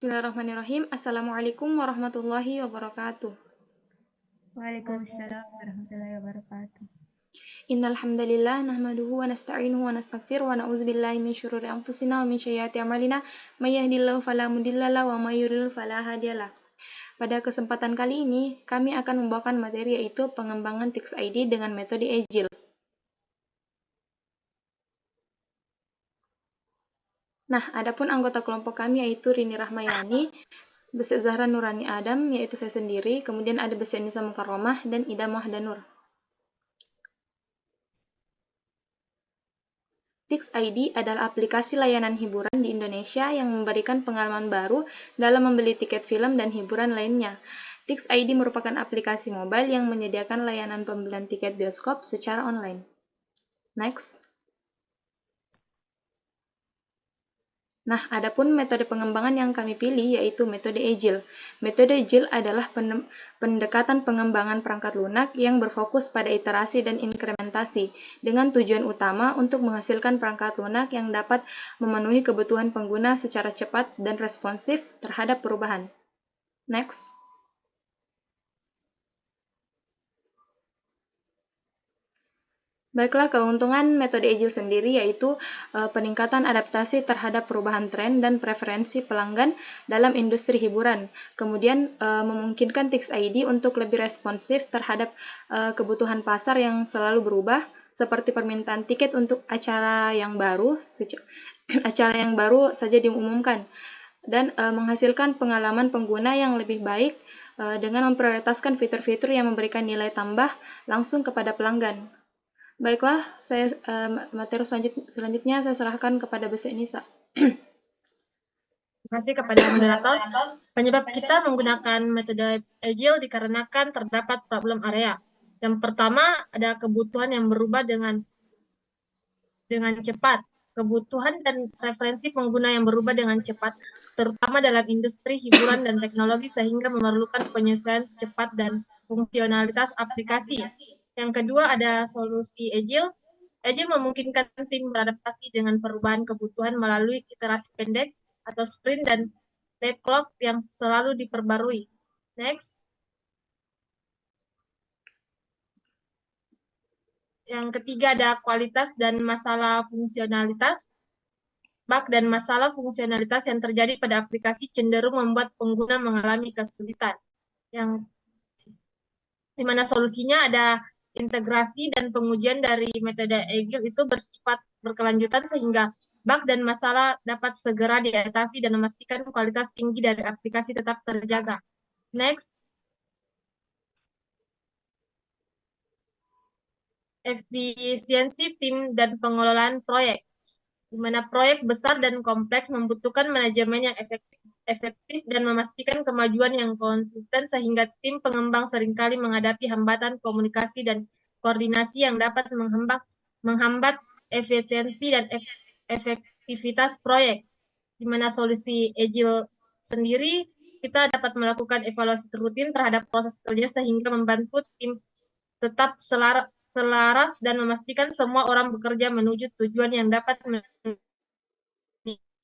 Bismillahirrahmanirrahim. Assalamualaikum warahmatullahi wabarakatuh. Waalaikumsalam warahmatullahi wabarakatuh. Innal hamdalillah nahmaduhu wa nasta'inuhu wa nastaghfiruh wa na'udzu billahi min syururi anfusina wa min sayyiati a'malina may yahdihillahu fala mudhillalah wa may yudhlil fala hadiyalah. Pada kesempatan kali ini, kami akan membawakan materi yaitu pengembangan Tix ID dengan metode Agile. Nah, adapun anggota kelompok kami yaitu Rini Rahmayani, Besek Zahra Nurani Adam, yaitu saya sendiri, kemudian ada Besek Nisa Mukarramah, dan Ida Muhdanur. Tix ID adalah aplikasi layanan hiburan di Indonesia yang memberikan pengalaman baru dalam membeli tiket film dan hiburan lainnya. Tix ID merupakan aplikasi mobile yang menyediakan layanan pembelian tiket bioskop secara online. Next. Nah, adapun metode pengembangan yang kami pilih yaitu metode Agile. Metode Agile adalah pendekatan pengembangan perangkat lunak yang berfokus pada iterasi dan inkrementasi, dengan tujuan utama untuk menghasilkan perangkat lunak yang dapat memenuhi kebutuhan pengguna secara cepat dan responsif terhadap perubahan. Next. Baiklah, keuntungan metode Agile sendiri yaitu peningkatan adaptasi terhadap perubahan tren dan preferensi pelanggan dalam industri hiburan. Kemudian memungkinkan Tix ID untuk lebih responsif terhadap kebutuhan pasar yang selalu berubah, seperti permintaan tiket untuk acara yang baru saja diumumkan, dan menghasilkan pengalaman pengguna yang lebih baik dengan memprioritaskan fitur-fitur yang memberikan nilai tambah langsung kepada pelanggan. Baiklah, materi selanjutnya saya serahkan kepada Besek Nisa. Terima kasih kepada moderator. Penyebab kita menggunakan metode Agile dikarenakan terdapat problem area. Yang pertama, ada kebutuhan yang berubah dengan cepat. Kebutuhan dan preferensi pengguna yang berubah dengan cepat, terutama dalam industri hiburan dan teknologi, sehingga memerlukan penyesuaian cepat dan fungsionalitas aplikasi. Yang kedua, ada solusi Agile. Agile memungkinkan tim beradaptasi dengan perubahan kebutuhan melalui iterasi pendek atau sprint dan backlog yang selalu diperbarui. Next. Yang ketiga ada kualitas dan masalah fungsionalitas. Bug dan masalah fungsionalitas yang terjadi pada aplikasi cenderung membuat pengguna mengalami kesulitan. Yang dimana solusinya ada integrasi dan pengujian dari metode Agile itu bersifat berkelanjutan sehingga bug dan masalah dapat segera diatasi dan memastikan kualitas tinggi dari aplikasi tetap terjaga. Next. Efisiensi tim dan pengelolaan proyek, di mana proyek besar dan kompleks membutuhkan manajemen yang efektif dan memastikan kemajuan yang konsisten, sehingga tim pengembang seringkali menghadapi hambatan komunikasi dan koordinasi yang dapat menghambat efisiensi dan efektivitas proyek. Di mana solusi Agile sendiri, kita dapat melakukan evaluasi rutin terhadap proses kerja sehingga membantu tim tetap selaras dan memastikan semua orang bekerja menuju tujuan yang dapat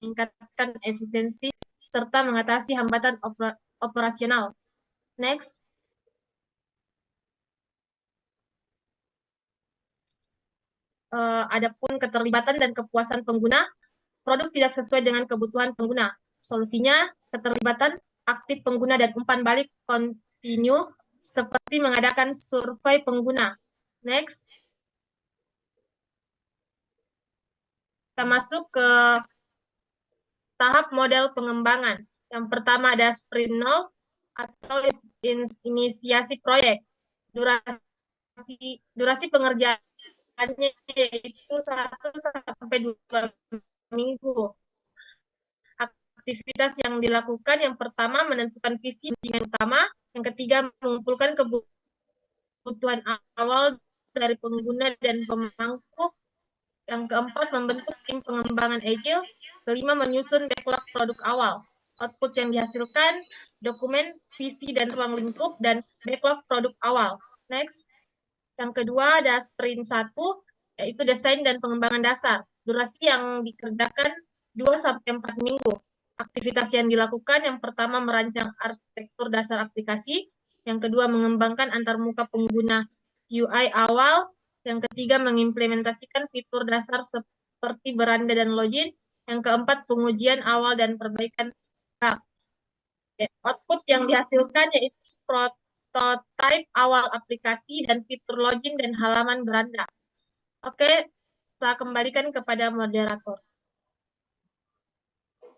meningkatkan efisiensi serta mengatasi hambatan operasional. Next. Adapun keterlibatan dan kepuasan pengguna, produk tidak sesuai dengan kebutuhan pengguna. Solusinya, keterlibatan aktif pengguna dan umpan balik kontinu seperti mengadakan survei pengguna. Next. Kita masuk ke tahap model pengembangan. Yang pertama ada sprint 0 atau inisiasi proyek. Durasi pengerjaannya yaitu 1-2 minggu. Aktivitas yang dilakukan yang pertama menentukan visi utama, yang ketiga mengumpulkan kebutuhan awal dari pengguna dan pemangku, yang keempat membentuk tim pengembangan Agile, kelima menyusun backlog produk awal. Output yang dihasilkan, dokumen, visi dan ruang lingkup, dan backlog produk awal. Next. Yang kedua ada sprint 1, yaitu desain dan pengembangan dasar. Durasi yang dikerjakan 2-4 minggu. Aktivitas yang dilakukan, yang pertama merancang arsitektur dasar aplikasi, yang kedua mengembangkan antarmuka pengguna UI awal, yang ketiga mengimplementasikan fitur dasar seperti beranda dan login, yang keempat pengujian awal dan perbaikan bug. Output yang dihasilkan yaitu prototipe awal aplikasi dan fitur login dan halaman beranda. Oke, saya kembalikan kepada moderator.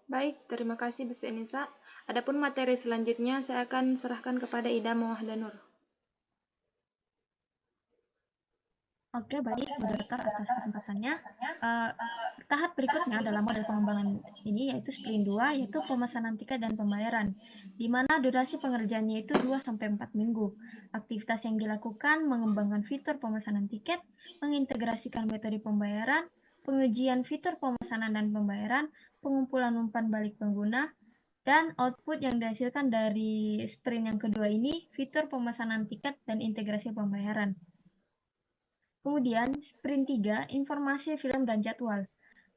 Baik, terima kasih Bu Enisa. Adapun materi selanjutnya saya akan serahkan kepada Ida Mawahdanur. Oke, baik moderator atas kesempatannya. Tahap berikutnya dalam model pengembangan ini yaitu sprint 2, yaitu pemesanan tiket dan pembayaran, di mana durasi pengerjaannya itu 2-4 minggu. Aktivitas yang dilakukan mengembangkan fitur pemesanan tiket, mengintegrasikan metode pembayaran, pengujian fitur pemesanan dan pembayaran, pengumpulan umpan balik pengguna, dan output yang dihasilkan dari sprint yang kedua ini, fitur pemesanan tiket dan integrasi pembayaran. Kemudian, sprint 3, informasi film dan jadwal.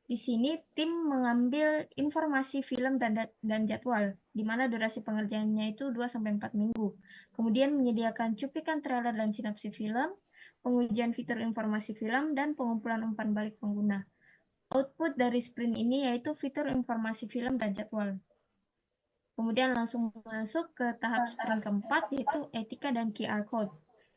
Di sini, tim mengambil informasi film dan jadwal, di mana durasi pengerjaannya itu 2-4 minggu. Kemudian menyediakan cuplikan trailer dan sinopsis film, pengujian fitur informasi film, dan pengumpulan umpan balik pengguna. Output dari sprint ini yaitu fitur informasi film dan jadwal. Kemudian langsung masuk ke tahap sprint keempat, yaitu etika dan QR code,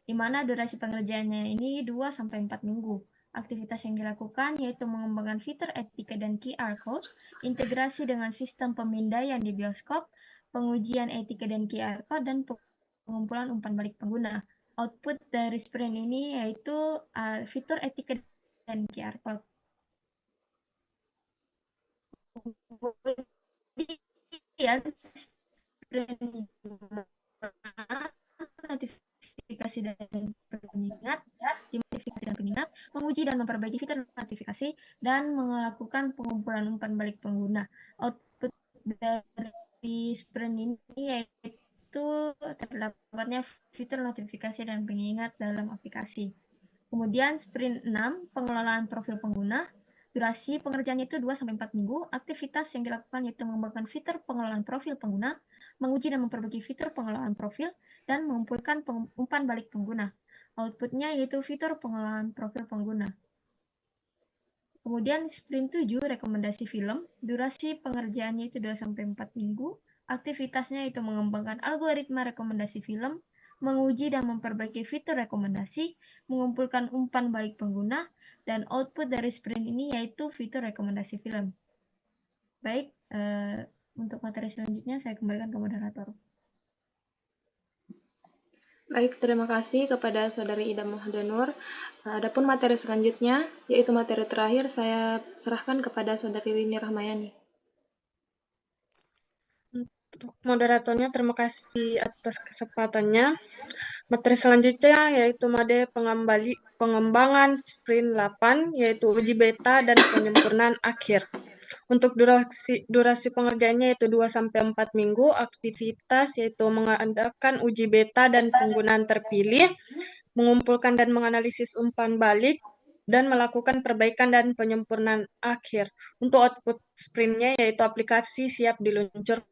di mana durasi pengerjaannya ini 2-4 minggu. Aktivitas yang dilakukan yaitu mengembangkan fitur etika dan QR code, integrasi dengan sistem pemindaian di bioskop, pengujian etika dan QR code, dan pengumpulan umpan balik pengguna. Output dari sprint ini yaitu fitur etika dan QR code. Kemudian sprint notifikasi dan pengingat, menguji dan memperbaiki fitur notifikasi, dan melakukan pengumpulan umpan balik pengguna. Output dari sprint ini yaitu terdapatnya fitur notifikasi dan pengingat dalam aplikasi. Kemudian sprint 6, pengelolaan profil pengguna. Durasi pengerjaannya itu 2-4 minggu. Aktivitas yang dilakukan yaitu mengembangkan fitur pengelolaan profil pengguna, menguji dan memperbaiki fitur pengelolaan profil, dan mengumpulkan umpan balik pengguna. Outputnya yaitu fitur pengelolaan profil pengguna. Kemudian sprint 7, rekomendasi film. Durasi pengerjaannya itu 2-4 minggu. Aktivitasnya itu mengembangkan algoritma rekomendasi film, menguji dan memperbaiki fitur rekomendasi, mengumpulkan umpan balik pengguna, dan output dari sprint ini yaitu fitur rekomendasi film. Baik, untuk materi selanjutnya saya kembalikan ke moderator. Baik, terima kasih kepada Saudari Ida Mawahdanur. Adapun materi selanjutnya, yaitu materi terakhir, saya serahkan kepada Saudari Rini Rahmayani. Untuk moderatornya, terima kasih atas kesempatannya. Materi selanjutnya yaitu materi pengembangan sprint 8, yaitu uji beta dan penyempurnaan akhir. Untuk durasi pengerjaannya yaitu 2-4 minggu. Aktivitas yaitu mengadakan uji beta dan penggunaan terpilih, mengumpulkan dan menganalisis umpan balik, dan melakukan perbaikan dan penyempurnaan akhir. Untuk output sprintnya yaitu aplikasi siap diluncurkan.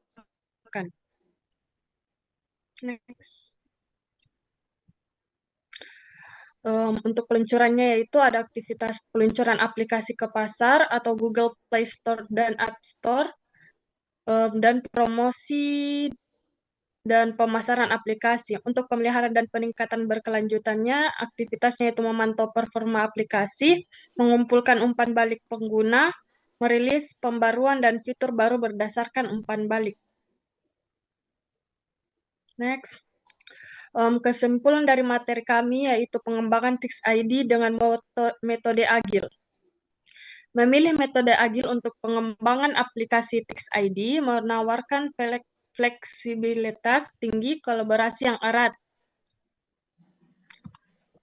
Next. Untuk peluncurannya yaitu ada aktivitas peluncuran aplikasi ke pasar atau Google Play Store dan App Store, dan promosi dan pemasaran aplikasi. Untuk pemeliharaan dan peningkatan berkelanjutannya, aktivitasnya yaitu memantau performa aplikasi, mengumpulkan umpan balik pengguna, merilis pembaruan dan fitur baru berdasarkan umpan balik. Next. Kesimpulan dari materi kami yaitu pengembangan Tix ID dengan metode agil. Memilih metode agil untuk pengembangan aplikasi Tix ID menawarkan fleksibilitas tinggi, kolaborasi yang erat,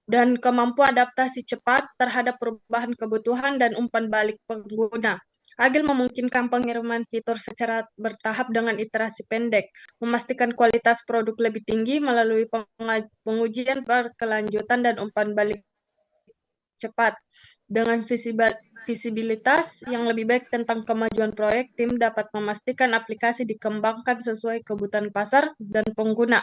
dan kemampuan adaptasi cepat terhadap perubahan kebutuhan dan umpan balik pengguna. Agil memungkinkan pengiriman fitur secara bertahap dengan iterasi pendek, memastikan kualitas produk lebih tinggi melalui pengujian berkelanjutan dan umpan balik cepat. Dengan visibilitas yang lebih baik tentang kemajuan proyek, tim dapat memastikan aplikasi dikembangkan sesuai kebutuhan pasar dan pengguna.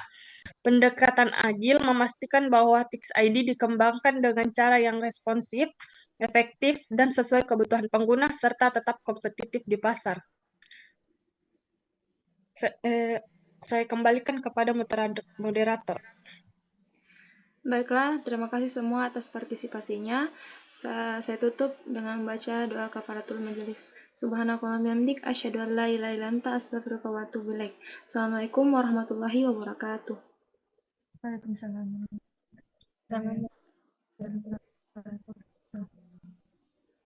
Pendekatan agil memastikan bahwa Tix ID dikembangkan dengan cara yang responsif, efektif, dan sesuai kebutuhan pengguna, serta tetap kompetitif di pasar. Saya kembalikan kepada moderator. Baiklah, terima kasih semua atas partisipasinya. Saya tutup dengan membaca doa kafaratul majelis. Subhanakallahumma bihamdik asyhadu an la ilaha illa anta astaghfiruka wa atubu ilaik. Assalamualaikum warahmatullahi wabarakatuh. Waalaikumsalam. Jangan